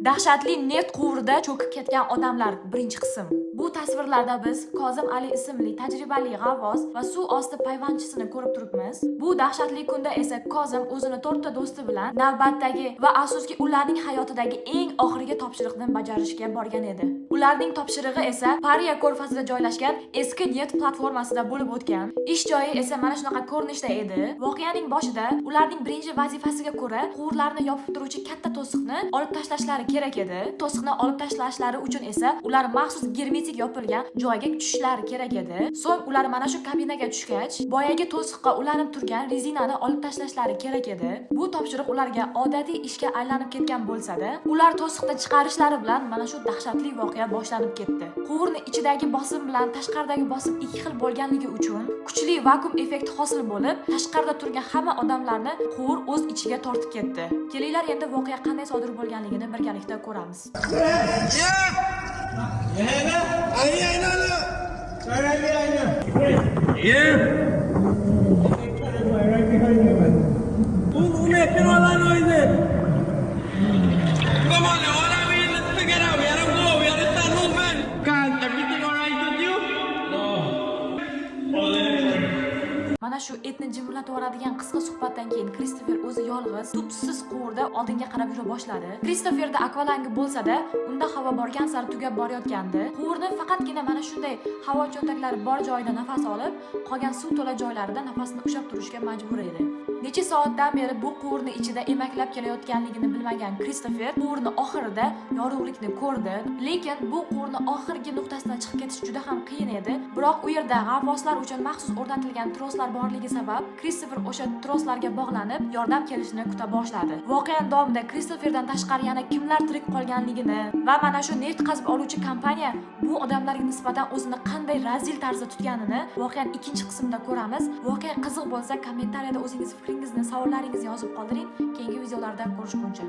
Dahshatli neft quvurida cho'kib ketgan odamlar birinchi qism. Bu tasvirlarda biz Kozim Ali ismli tajribali g'avvos va suv osti payvandchisini ko'rib turibmiz. Bu dahshatli kunda esa Kozim o'zini 4 ta do'sti bilan navbatdagi va afsuski ularning hayotidagi eng oxirgi topshiriqni bajarishga borgan edi. Ularning topshirig'i esa Pariya ko'rfazida joylashgan eski neft platformasida bo'lib o'tgan. Ish joyi esa mana shunaqa ko'rinishda edi. Voqeaning boshida ularning birinchi vazifasiga ko'ra quvurlarni yopib turuvchi katta to'siqni olib tashlashlari kerak edi. To'siqni olib tashlashlari uchun esa ular maxsus germetik yopilgan joyga tushishlari kerak edi. So'ng ular mana shu kabinaga tushgach, boyagi to'siqqa ulanib turgan rezinani olib tashlashlari kerak edi. Bu topshiriq ularga odatiy ishga aylanib ketgan bo'lsa-da, ular to'siqni chiqarishlari bilan mana shu dahshatli voqea boshlanib ketdi. Quvurning ichidagi bosim bilan tashqaridagi bosim ikki xil bo'lganligi uchun kuchli vakuum effekti hosil bo'lib, tashqarida turgan hamma odamlarni quvur o'z ichiga tortib ketdi. Kelinglar endi voqea qanday sodir bo'lganligini birgalikda ko'ramiz. Come on, all I mean is to get out. We gotta go. We gotta start moving. God, everything all right with you? No. Mana shu etni jimirlatib yuboradigan qisqa suhbatdan keyin Kristofer o'zi yolg'iz, tubsiz quvurda oldinga qarab yura boshladi. Kristoferda akvalangi bo'lsa-da, unda havo borgan sari tugab borayotgandi. Quvurni faqatgina mana shunday havo cho'ntaklari bor joyida nafas olib, qolgan suv to'la joylarida nafasini ushlab turishga majbur edi. Necha soatdan beri bu quvurni ichida emaklab kelayotganligini bilmagan Kristofer quvurni oxirida yorug'likni ko'rdi, lekin bu quvurni oxirgi nuqtasidan chiqib ketish juda ham qiyin edi. Biroq u yerda g'avvoslar uchun maxsus o'rnatilgan troslar borligi sabab Kristofer o'sha troslarga bog'lanib, yordam kelishini kuta boshladi. Voqea davomida Kristoferdan tashqari yana kimlar tirik qolganligini va mana shu neft qazib oluvchi kompaniya bu odamlarga nisbatan o'zini qanday razil tarzda tutganini voqeaning ikkinchi qismida ko'ramiz. Voqea qiziq bo'lsa, kommentariyada o'zingiz fikringizni, savollaringizni yozib qoldiring. Keyingi videolarda ko'rishguncha